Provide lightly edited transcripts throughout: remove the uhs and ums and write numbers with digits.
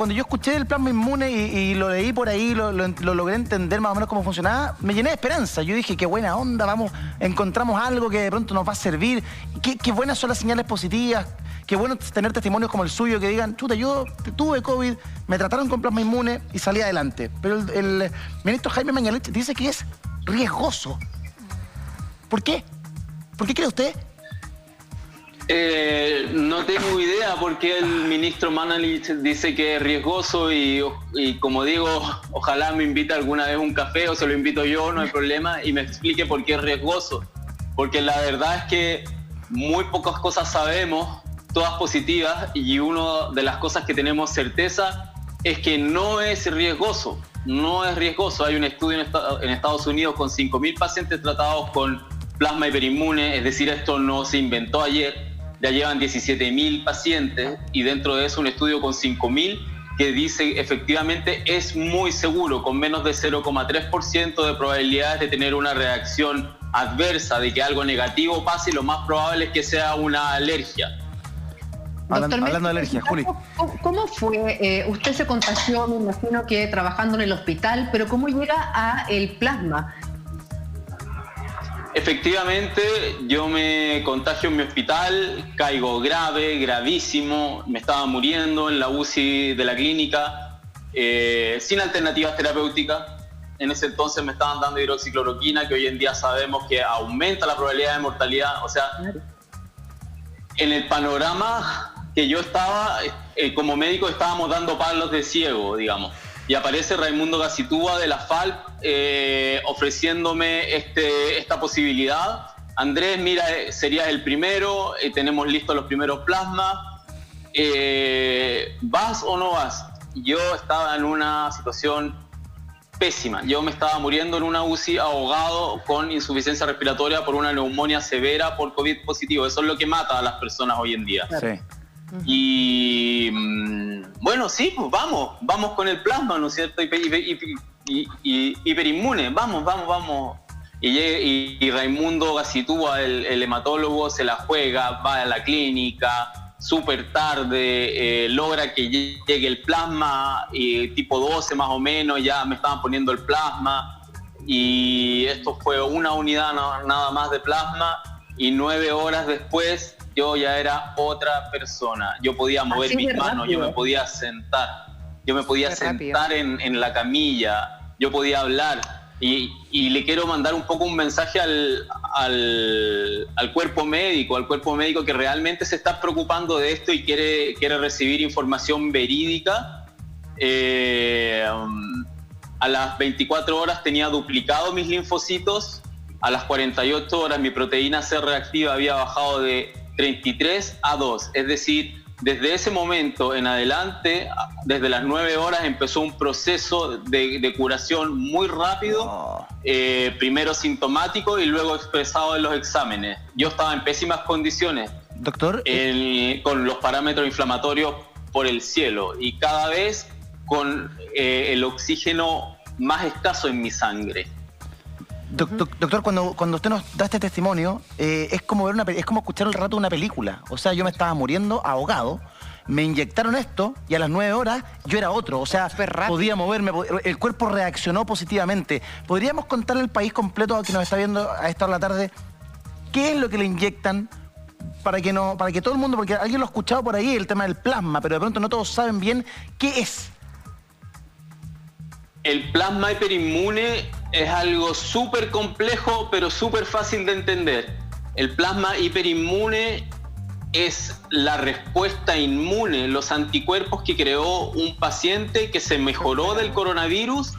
cuando yo escuché el plasma inmune y lo leí por ahí, lo logré entender más o menos cómo funcionaba, me llené de esperanza. Yo dije, qué buena onda, vamos, encontramos algo que de pronto nos va a servir. Qué buenas son las señales positivas. Qué bueno tener testimonios como el suyo que digan, chuta, yo tuve COVID, me trataron con plasma inmune y salí adelante. Pero el ministro Jaime Mañalich dice que es riesgoso. ¿Por qué? ¿Por qué cree usted? No tengo idea por qué el ministro Mañalich dice que es riesgoso y como digo, ojalá me invite alguna vez a un café o se lo invito yo, no hay problema, y me explique por qué es riesgoso. Porque la verdad es que muy pocas cosas sabemos, todas positivas, y una de las cosas que tenemos certeza es que no es riesgoso. No es riesgoso. Hay un estudio en Estados Unidos con 5.000 pacientes tratados con plasma hiperinmune, es decir, esto no se inventó ayer. Ya llevan 17.000 pacientes y dentro de eso un estudio con 5.000 que dice efectivamente es muy seguro, con menos de 0,3% de probabilidades de tener una reacción adversa, de que algo negativo pase, y lo más probable es que sea una alergia. Hablando de alergia, Juli. ¿Cómo fue? Usted se contagió, me imagino que trabajando en el hospital, pero ¿cómo llega a el plasma? Efectivamente, yo me contagio en mi hospital, caigo grave, gravísimo, me estaba muriendo en la UCI de la clínica, sin alternativas terapéuticas. En ese entonces me estaban dando hidroxicloroquina, que hoy en día sabemos que aumenta la probabilidad de mortalidad. O sea, en el panorama que yo estaba, como médico estábamos dando palos de ciego, digamos. Y aparece Raimundo Gacitúa de la FALP ofreciéndome esta posibilidad. Andrés, mira, serías el primero, tenemos listos los primeros plasmas. ¿Vas o no vas? Yo estaba en una situación pésima. Yo me estaba muriendo en una UCI ahogado con insuficiencia respiratoria por una neumonía severa por COVID positivo. Eso es lo que mata a las personas hoy en día. Sí. Y bueno, sí, pues vamos con el plasma, ¿no es cierto? Hiperinmune, vamos. Y Raimundo Gacitúa, el hematólogo, se la juega, va a la clínica, súper tarde, logra que llegue el plasma, tipo 12 más o menos, ya me estaban poniendo el plasma, y esto fue una unidad nada más de plasma, y 9 horas después yo ya era otra persona. Yo podía mover mis manos, yo me podía sentar. Yo me podía sentar en la camilla, yo podía hablar. Y le quiero mandar un poco un mensaje al cuerpo médico que realmente se está preocupando de esto y quiere recibir información verídica. A las 24 horas tenía duplicado mis linfocitos. A las 48 horas mi proteína C reactiva había bajado de 33 a 2, es decir, desde ese momento en adelante, desde las 9 horas empezó un proceso de curación muy rápido, primero sintomático y luego expresado en los exámenes. Yo estaba en pésimas condiciones, doctor, con los parámetros inflamatorios por el cielo y cada vez con el oxígeno más escaso en mi sangre. Doctor, cuando usted nos da este testimonio, es como escuchar el relato de una película. O sea, yo me estaba muriendo ahogado, me inyectaron esto y a las 9 horas yo era otro. O sea, podía moverme, el cuerpo reaccionó positivamente. ¿Podríamos contarle al país completo a quien nos está viendo a esta hora de la tarde qué es lo que le inyectan para que todo el mundo, porque alguien lo ha escuchado por ahí, el tema del plasma, pero de pronto no todos saben bien qué es? El plasma hiperinmune es algo súper complejo, pero súper fácil de entender. El plasma hiperinmune es la respuesta inmune, los anticuerpos que creó un paciente que se mejoró del coronavirus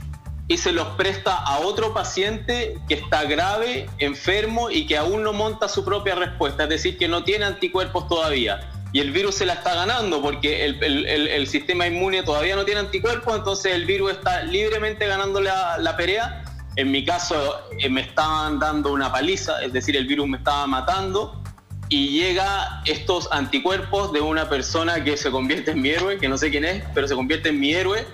y se los presta a otro paciente que está grave, enfermo y que aún no monta su propia respuesta, es decir, que no tiene anticuerpos todavía. Y el virus se la está ganando porque el sistema inmune todavía no tiene anticuerpos, entonces el virus está libremente ganando la pelea. En mi caso me estaban dando una paliza, es decir, el virus me estaba matando y llega estos anticuerpos de una persona que se convierte en mi héroe, que no sé quién es, pero se convierte en mi héroe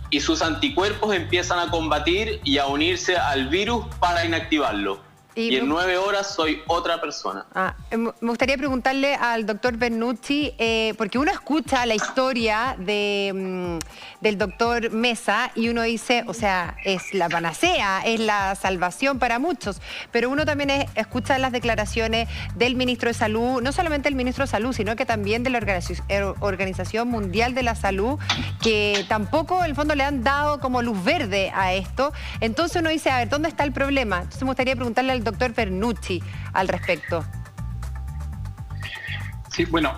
y sus anticuerpos empiezan a combatir y a unirse al virus para inactivarlo. Y en 9 horas soy otra persona. Me gustaría preguntarle al doctor Bernucci, porque uno escucha la historia del doctor Mesa y uno dice, o sea, es la panacea, es la salvación para muchos, pero uno también escucha las declaraciones del ministro de Salud, no solamente el ministro de Salud, sino que también de la Organización Mundial de la Salud, que tampoco en el fondo le han dado como luz verde a esto. Entonces uno dice, a ver, ¿dónde está el problema? Entonces me gustaría preguntarle al doctor Bernucci al respecto. Sí, bueno,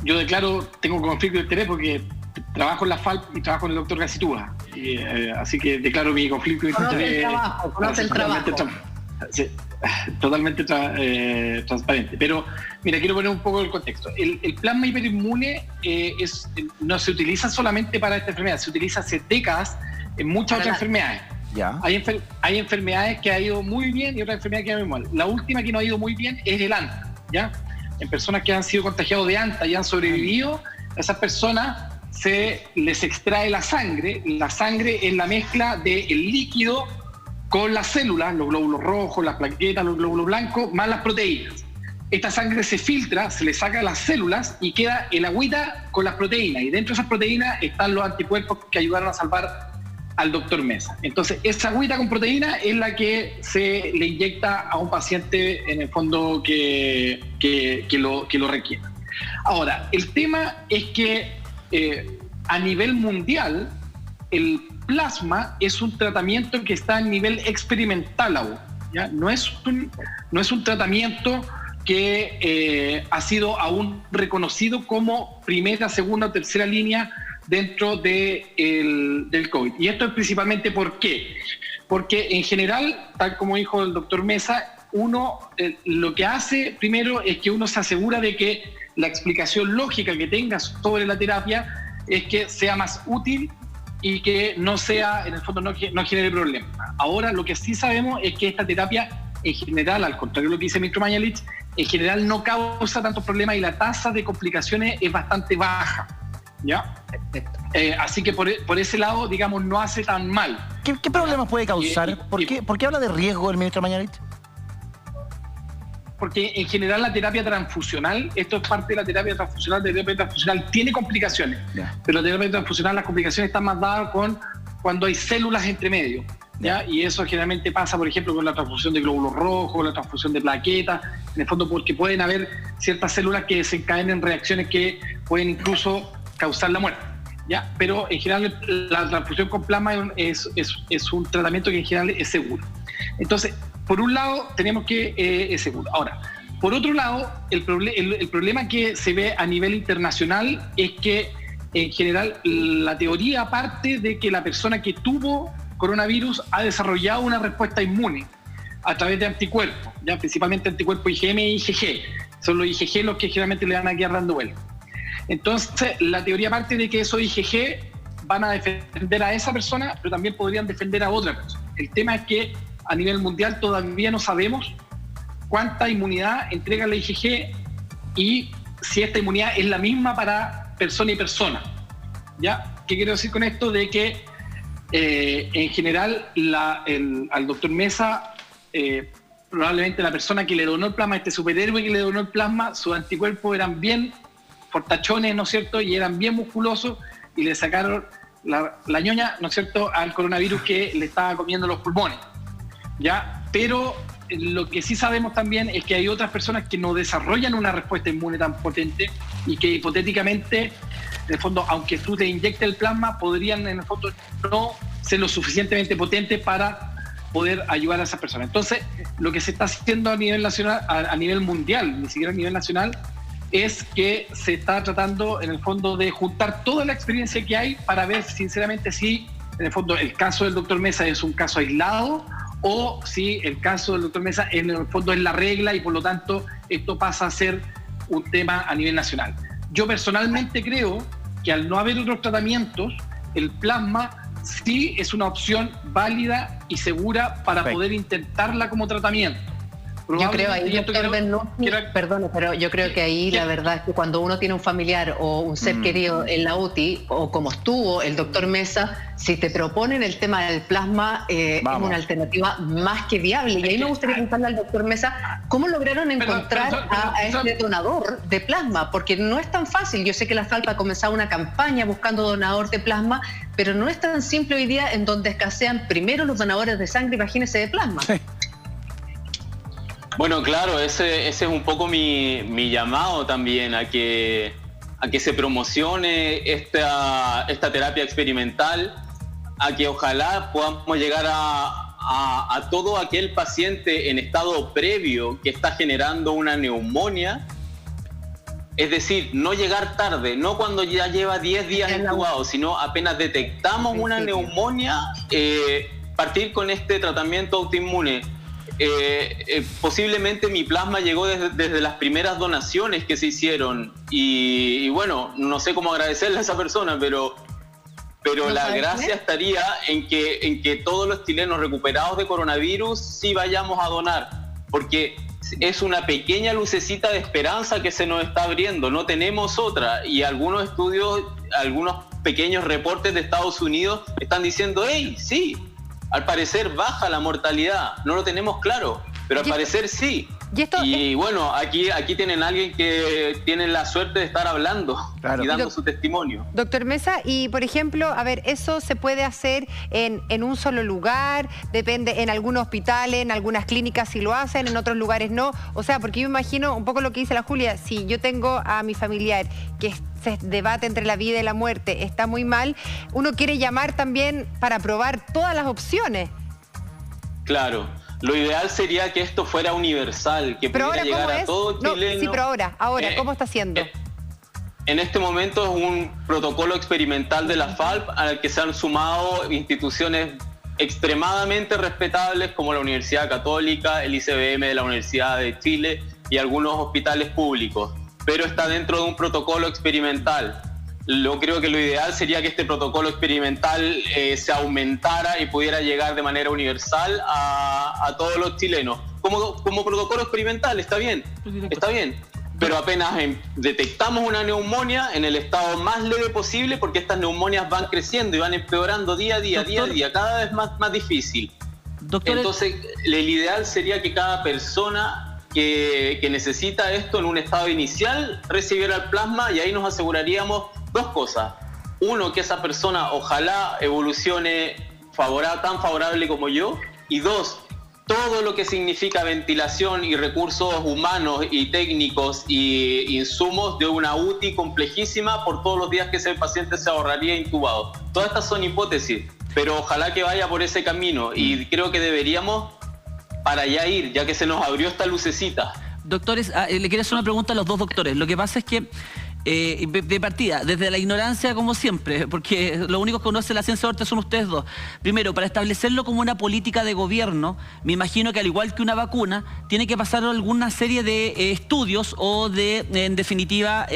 yo declaro, tengo conflicto de interés porque trabajo en la FALP y trabajo con el doctor Gacitúa, así que declaro mi conflicto de interés. Conoce el trabajo. Totalmente transparente. Pero, mira, quiero poner un poco el contexto. El plasma hiperinmune no se utiliza solamente para esta enfermedad, se utiliza hace décadas en muchas otras enfermedades. Ya. Hay enfermedades que ha ido muy bien y otras enfermedades que ha ido muy mal. La última que no ha ido muy bien es el ANTA, ¿ya? En personas que han sido contagiados de ANTA y han sobrevivido, a esas personas se les extrae la sangre. La sangre es la mezcla del líquido con las células, los glóbulos rojos, las plaquetas, los glóbulos blancos, más las proteínas. Esta sangre se filtra, se le saca las células y queda el agüita con las proteínas. Y dentro de esas proteínas están los anticuerpos que ayudaron a salvar al doctor Mesa. Entonces, esa agüita con proteína es la que se le inyecta a un paciente, en el fondo, que lo requiere. Ahora, el tema es que a nivel mundial, el plasma es un tratamiento que está a nivel experimental aún, ¿ya? No es un tratamiento que ha sido aún reconocido como primera, segunda o tercera línea dentro del COVID. Y esto es principalmente ¿por qué? Porque en general, tal como dijo el doctor Mesa, uno lo que hace primero es que uno se asegura de que la explicación lógica que tenga sobre la terapia es que sea más útil y que no sea, en el fondo, no genere problemas. Ahora, lo que sí sabemos es que esta terapia, en general, al contrario de lo que dice el ministro Mañalich, en general no causa tantos problemas y la tasa de complicaciones es bastante baja, ¿ya? Así que por ese lado, digamos, no hace tan mal. ¿Qué problemas puede causar? ¿Por qué habla de riesgo el ministro Mañalich? Porque en general la terapia transfusional, esto es parte de la terapia transfusional tiene complicaciones, pero la terapia transfusional, las complicaciones están más dadas cuando hay células entre medio, ¿ya? Y eso generalmente pasa, por ejemplo, con la transfusión de glóbulos rojos, la transfusión de plaquetas, en el fondo porque pueden haber ciertas células que desencadenen reacciones que pueden incluso causar la muerte, ¿ya? Pero en general la transfusión con plasma es un tratamiento que en general es seguro. Entonces, por un lado, tenemos que es seguro. Ahora, por otro lado, el problema que se ve a nivel internacional es que, en general, la teoría parte de que la persona que tuvo coronavirus ha desarrollado una respuesta inmune a través de anticuerpos, ¿ya? Principalmente anticuerpos IgM e IgG. Son los IgG los que generalmente le van a quedar dando vuelta. Entonces, la teoría parte de que esos IgG van a defender a esa persona, pero también podrían defender a otra persona. El tema es que a nivel mundial todavía no sabemos cuánta inmunidad entrega la IgG y si esta inmunidad es la misma para persona y persona, ¿ya? ¿Qué quiero decir con esto? De que en general al doctor Mesa, probablemente la persona que le donó el plasma, este superhéroe que le donó el plasma, sus anticuerpos eran bien fortachones, ¿no es cierto? Y eran bien musculosos y le sacaron la ñoña, ¿no es cierto?, al coronavirus que le estaba comiendo los pulmones, ¿ya? Pero lo que sí sabemos también es que hay otras personas que no desarrollan una respuesta inmune tan potente y que hipotéticamente, en el fondo, aunque tú te inyectes el plasma, podrían en el fondo no ser lo suficientemente potentes para poder ayudar a esas personas. Entonces, lo que se está haciendo a nivel nacional, a nivel mundial, ni siquiera a nivel nacional, es que se está tratando en el fondo de juntar toda la experiencia que hay para ver sinceramente si en el fondo el caso del doctor Mesa es un caso aislado o si el caso del doctor Mesa en el fondo es la regla y por lo tanto esto pasa a ser un tema a nivel nacional. Yo personalmente creo que al no haber otros tratamientos, el plasma sí es una opción válida y segura para poder intentarla como tratamiento. Yo creo ahí, doctor Bernucci, perdón, pero yo creo que ahí la verdad es que cuando uno tiene un familiar o un ser querido en la UTI, o como estuvo el doctor Mesa, si te proponen el tema del plasma, es una alternativa más que viable. Y ahí me gustaría preguntarle al doctor Mesa, ¿cómo lograron encontrar a este donador de plasma? Porque no es tan fácil. Yo sé que la FALP ha comenzado una campaña buscando donador de plasma, pero no es tan simple hoy día en donde escasean primero los donadores de sangre, imagínese, de plasma. Sí. Bueno, claro, ese es un poco mi llamado también a que se promocione esta terapia experimental, a que ojalá podamos llegar a todo aquel paciente en estado previo que está generando una neumonía. Es decir, no llegar tarde, no cuando ya lleva 10 días intubado, sino apenas detectamos una neumonía, partir con este tratamiento autoinmune. Posiblemente mi plasma llegó desde las primeras donaciones que se hicieron y bueno, no sé cómo agradecerle a esa persona, pero la gracia estaría en que todos los chilenos recuperados de coronavirus sí vayamos a donar, porque es una pequeña lucecita de esperanza que se nos está abriendo, no tenemos otra, y algunos estudios, algunos pequeños reportes de Estados Unidos están diciendo, hey, sí, al parecer baja la mortalidad, no lo tenemos claro, pero al parecer sí. Y bueno, aquí tienen a alguien que tiene la suerte de estar hablando y dando su testimonio. Doctor Mesa, y por ejemplo, a ver, ¿eso se puede hacer en un solo lugar? Depende, en algunos hospitales, en algunas clínicas sí lo hacen, en otros lugares no. O sea, porque yo me imagino un poco lo que dice la Julia, si yo tengo a mi familiar que se debate entre la vida y la muerte, está muy mal, uno quiere llamar también para probar todas las opciones. Claro. Lo ideal sería que esto fuera universal, que pudiera llegar a todo chileno. Sí, pero ahora, ¿cómo está haciendo? En este momento es un protocolo experimental de la FALP al que se han sumado instituciones extremadamente respetables como la Universidad Católica, el ICBM de la Universidad de Chile y algunos hospitales públicos, pero está dentro de un protocolo experimental. Creo que lo ideal sería que este protocolo experimental se aumentara y pudiera llegar de manera universal a todos los chilenos. Como protocolo experimental, está bien, pero apenas detectamos una neumonía en el estado más leve posible, porque estas neumonias van creciendo y van empeorando día a día, cada vez más difícil. Doctor, entonces, el ideal sería que cada persona que necesita esto en un estado inicial recibiera el plasma, y ahí nos aseguraríamos dos cosas. Uno, que esa persona ojalá evolucione tan favorable como yo. Y dos, todo lo que significa ventilación y recursos humanos y técnicos y insumos de una UTI complejísima por todos los días que ese paciente se ahorraría intubado. Todas estas son hipótesis, pero ojalá que vaya por ese camino, y creo que deberíamos para allá ir, ya que se nos abrió esta lucecita. Doctores, le quiero hacer una pregunta a los dos doctores. Lo que pasa es que de partida, desde la ignorancia como siempre, porque los únicos que conocen la ciencia ahorita son ustedes dos. Primero, para establecerlo como una política de gobierno, me imagino que al igual que una vacuna, tiene que pasar alguna serie de estudios o de, en definitiva,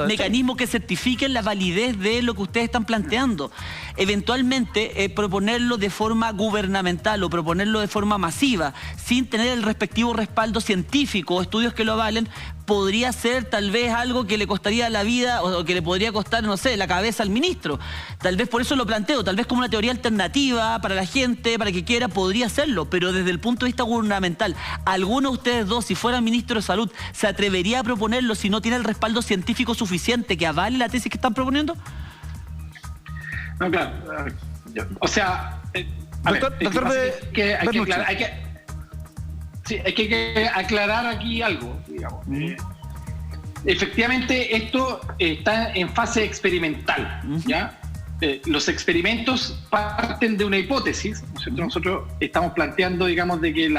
mecanismos que certifiquen la validez de lo que ustedes están planteando. Eventualmente, proponerlo de forma gubernamental o proponerlo de forma masiva, sin tener el respectivo respaldo científico o estudios que lo avalen, podría ser tal vez algo que le costaría la vida o que le podría costar, no sé, la cabeza al ministro. Tal vez por eso lo planteo, tal vez como una teoría alternativa para la gente, para que quiera, podría hacerlo, pero desde el punto de vista gubernamental, ¿alguno de ustedes dos, si fuera ministro de Salud, se atrevería a proponerlo si no tiene el respaldo científico suficiente que avale la tesis que están proponiendo? No, claro. O sea, hay que aclarar aquí algo, digamos. Efectivamente, esto está en fase experimental, ¿ya? Los experimentos parten de una hipótesis, ¿no es cierto? Nosotros estamos planteando, digamos, de que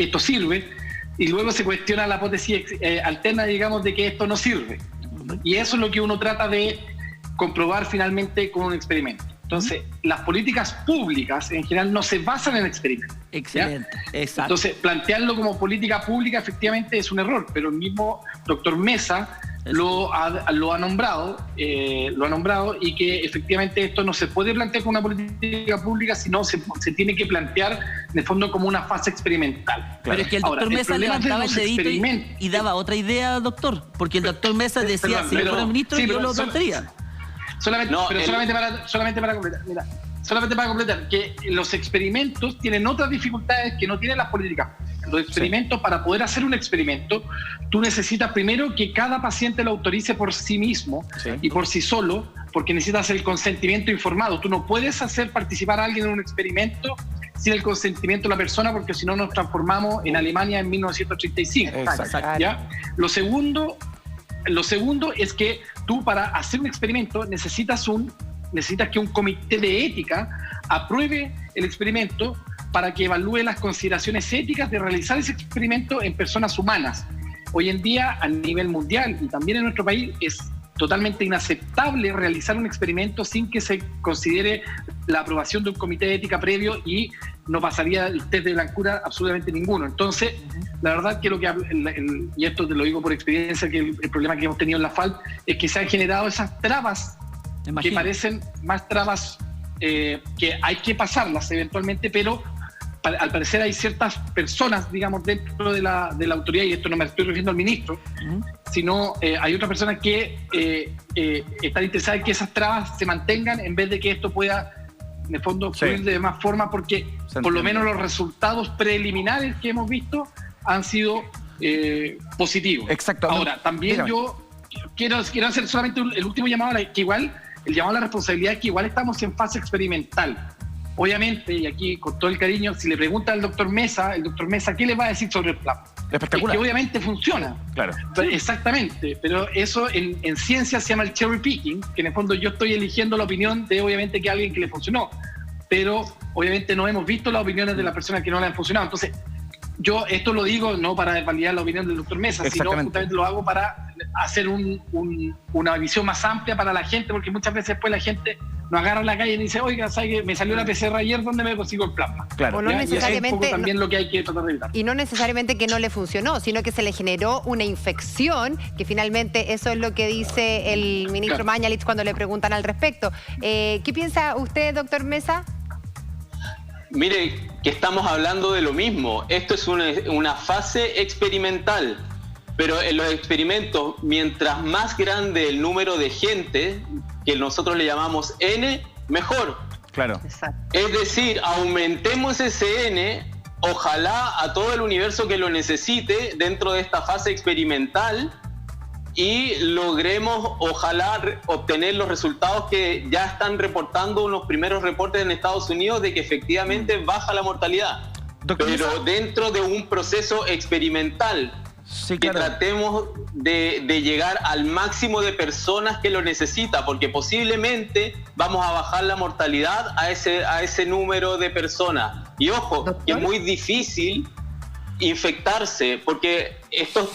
esto sirve, y luego se cuestiona la hipótesis alterna, digamos, de que esto no sirve. Y eso es lo que uno trata de comprobar finalmente con un experimento. Entonces, las políticas públicas en general no se basan en experimentos. Excelente, ¿ya? Exacto. Entonces, plantearlo como política pública efectivamente es un error, pero el mismo doctor Mesa lo ha nombrado y que efectivamente esto no se puede plantear como una política pública, sino se tiene que plantear de fondo como una fase experimental. Claro. Pero es que el doctor Mesa levantaba el dedito y daba otra idea, doctor, porque el doctor Mesa decía, si fuera ministro, yo lo plantearía. Solamente para completar, que los experimentos tienen otras dificultades que no tienen las políticas. Los experimentos, para poder hacer un experimento, tú necesitas primero que cada paciente lo autorice por sí mismo y por sí solo, porque necesitas el consentimiento informado. Tú no puedes hacer participar a alguien en un experimento sin el consentimiento de la persona, porque si no nos transformamos en Alemania en 1935. Exacto. ¿Ya? Lo segundo es que tú, para hacer un experimento, necesitas que un comité de ética apruebe el experimento para que evalúe las consideraciones éticas de realizar ese experimento en personas humanas. Hoy en día, a nivel mundial y también en nuestro país, es totalmente inaceptable realizar un experimento sin que se considere la aprobación de un comité de ética previo, y no pasaría el test de blancura absolutamente ninguno. Entonces, la verdad que y esto te lo digo por experiencia, que el problema que hemos tenido en la FALP es que se han generado esas trabas que parecen más trabas que hay que pasarlas eventualmente, pero al parecer hay ciertas personas, digamos, dentro de la autoridad, y esto no me estoy refiriendo al ministro, sino hay otras personas que están interesadas en que esas trabas se mantengan en vez de que esto pueda, en el fondo, fluir de más forma, porque por lo menos los resultados preliminares que hemos visto han sido positivos. Exacto. Ahora, también yo quiero hacer solamente el último llamado, que igual, el llamado a la responsabilidad, que igual estamos en fase experimental. Obviamente, y aquí con todo el cariño, si le pregunta al doctor Mesa, ¿qué le va a decir sobre el plasma? Espectacular. Que obviamente funciona. Claro. Exactamente, pero eso en ciencia se llama el cherry picking, que en el fondo yo estoy eligiendo la opinión de, obviamente, que alguien que le funcionó, pero obviamente no hemos visto las opiniones de las personas que no le han funcionado. Entonces, yo esto lo digo no para validar la opinión del doctor Mesa, sino justamente lo hago para hacer una visión más amplia para la gente, porque muchas veces después la gente nos agarra en la calle y dice, oiga, ¿sabes que me salió la PCR ayer? ¿Dónde me consigo el plasma? Claro. O no necesariamente, es un poco también lo que hay que tratar de evitar. Y no necesariamente que no le funcionó, sino que se le generó una infección, que finalmente eso es lo que dice el ministro Mañalich cuando le preguntan al respecto. ¿Qué piensa usted, doctor Mesa? Mire, que estamos hablando de lo mismo. Esto es una fase experimental, pero en los experimentos, mientras más grande el número de gente, que nosotros le llamamos N, mejor. Claro. Exacto. Es decir, aumentemos ese N, ojalá a todo el universo que lo necesite dentro de esta fase experimental, y logremos, ojalá, obtener los resultados que ya están reportando unos primeros reportes en Estados Unidos de que efectivamente baja la mortalidad. Doctor Pero Mesa, dentro de un proceso experimental, sí, que claro, tratemos de llegar al máximo de personas que lo necesita, porque posiblemente vamos a bajar la mortalidad a ese número de personas. Y ojo, ¿Doctor? que es muy difícil infectarse, porque estos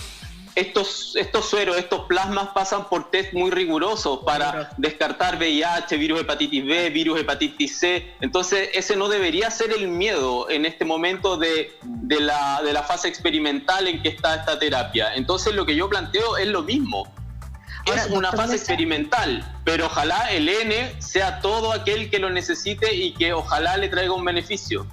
sueros, estos plasmas pasan por test muy rigurosos para descartar VIH, virus hepatitis B, virus hepatitis C. Entonces, ese no debería ser el miedo en este momento de la fase experimental en que está esta terapia. Entonces, lo que yo planteo es lo mismo. Ahora, Es una fase Mesa, experimental, pero ojalá el N sea todo aquel que lo necesite y que ojalá le traiga un beneficio.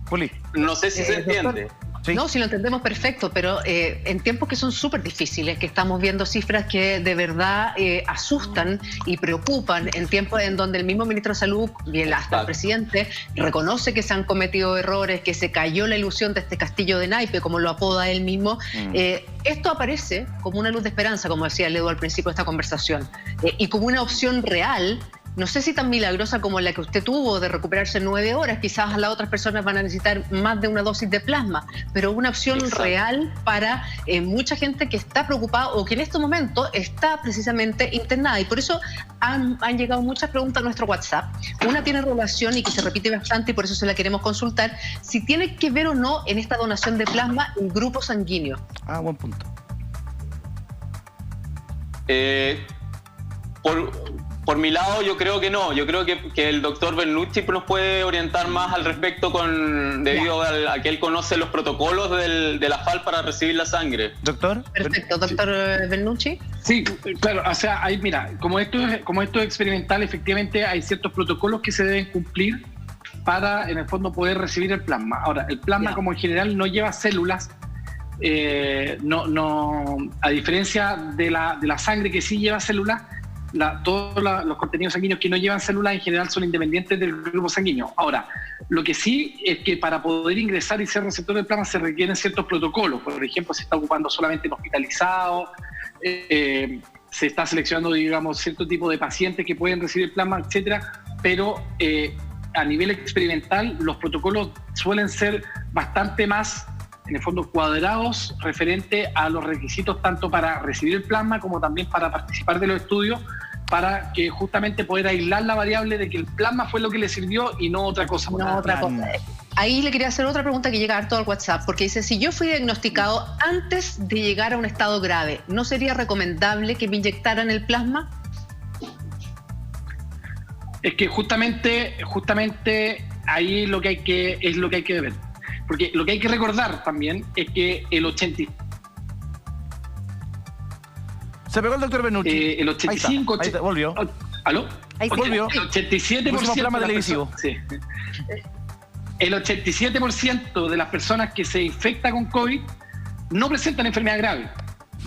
Juli. No sé si se entiende. Doctor, Sí. no, si lo entendemos perfecto, pero en tiempos que son súper difíciles, que estamos viendo cifras que de verdad asustan y preocupan, en tiempos en donde el mismo ministro de Salud y hasta el presidente reconoce que se han cometido errores, que se cayó la ilusión de este castillo de naipe, como lo apoda él mismo, esto aparece como una luz de esperanza, como decía Ledo al principio de esta conversación, y como una opción real. No sé si tan milagrosa como la que usted tuvo de recuperarse 9 horas, quizás las otras personas van a necesitar más de una dosis de plasma, pero una opción real para mucha gente que está preocupada o que en este momento está precisamente internada. Y por eso han llegado muchas preguntas a nuestro WhatsApp. Una tiene relación y que se repite bastante y por eso se la queremos consultar, si tiene que ver o no en esta donación de plasma el grupo sanguíneo. Ah, buen punto. Por mi lado, yo creo que no. Yo creo que el doctor Bernucci nos puede orientar más al respecto debido a que él conoce los protocolos de la FAL para recibir la sangre. ¿Doctor? Perfecto, doctor Bernucci. Sí, claro, o sea, ahí, mira, como esto es experimental, efectivamente hay ciertos protocolos que se deben cumplir para, en el fondo, poder recibir el plasma. Ahora, el plasma, como en general no lleva células, a diferencia de la sangre que sí lleva células, todos los contenidos sanguíneos que no llevan células en general son independientes del grupo sanguíneo. Ahora, lo que sí es que para poder ingresar y ser receptor del plasma se requieren ciertos protocolos. Por ejemplo, se está ocupando solamente en hospitalizados, se está seleccionando, digamos, cierto tipo de pacientes que pueden recibir plasma, etcétera, pero a nivel experimental los protocolos suelen ser bastante más, en el fondo, cuadrados referente a los requisitos tanto para recibir el plasma como también para participar de los estudios, para que justamente poder aislar la variable de que el plasma fue lo que le sirvió y no otra cosa. No otra cosa. Ahí le quería hacer otra pregunta que llega harto al WhatsApp, porque dice, si yo fui diagnosticado antes de llegar a un estado grave, ¿no sería recomendable que me inyectaran el plasma? Es que justamente ahí es lo que hay que ver. Porque lo que hay que recordar también es que el 80... Se pegó el doctor Bernucci. El 85... Ahí está, volvió. ¿Aló? Ahí volvió. El 87% televisivo. Sí. El 87% de las personas que se infectan con COVID no presentan enfermedad grave,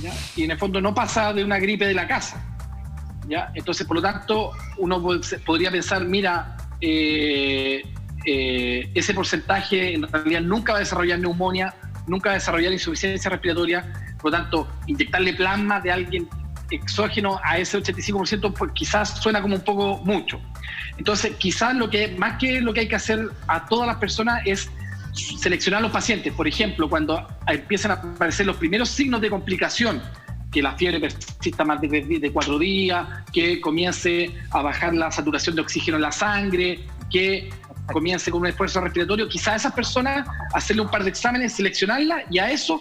¿ya? Y en el fondo no pasa de una gripe de la casa, ¿ya? Entonces, por lo tanto, uno podría pensar, mira, ese porcentaje en realidad nunca va a desarrollar neumonía, nunca va a desarrollar insuficiencia respiratoria. Por lo tanto, inyectarle plasma de alguien exógeno a ese 85%, pues quizás suena como un poco mucho. Entonces, quizás más que lo que hay que hacer a todas las personas es seleccionar los pacientes. Por ejemplo, cuando empiezan a aparecer los primeros signos de complicación, que la fiebre persista más de 4 días, que comience a bajar la saturación de oxígeno en la sangre, que comience con un esfuerzo respiratorio, quizás a esas personas hacerle un par de exámenes, seleccionarlas y a eso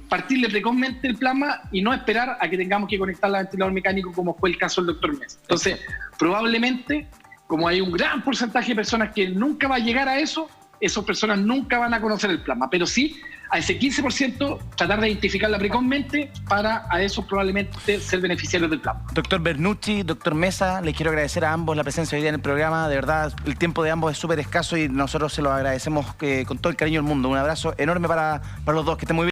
partirle precozmente el plasma y no esperar a que tengamos que conectarla al ventilador mecánico como fue el caso del doctor Mesa. Entonces, probablemente, como hay un gran porcentaje de personas que nunca va a llegar a eso, esas personas nunca van a conocer el plasma, pero sí a ese 15% tratar de identificarla precozmente para a esos probablemente ser beneficiarios del plasma. Doctor Bernucci, doctor Mesa, les quiero agradecer a ambos la presencia hoy día en el programa. De verdad, el tiempo de ambos es súper escaso y nosotros se lo agradecemos con todo el cariño del mundo. Un abrazo enorme para los dos, que estén muy bien.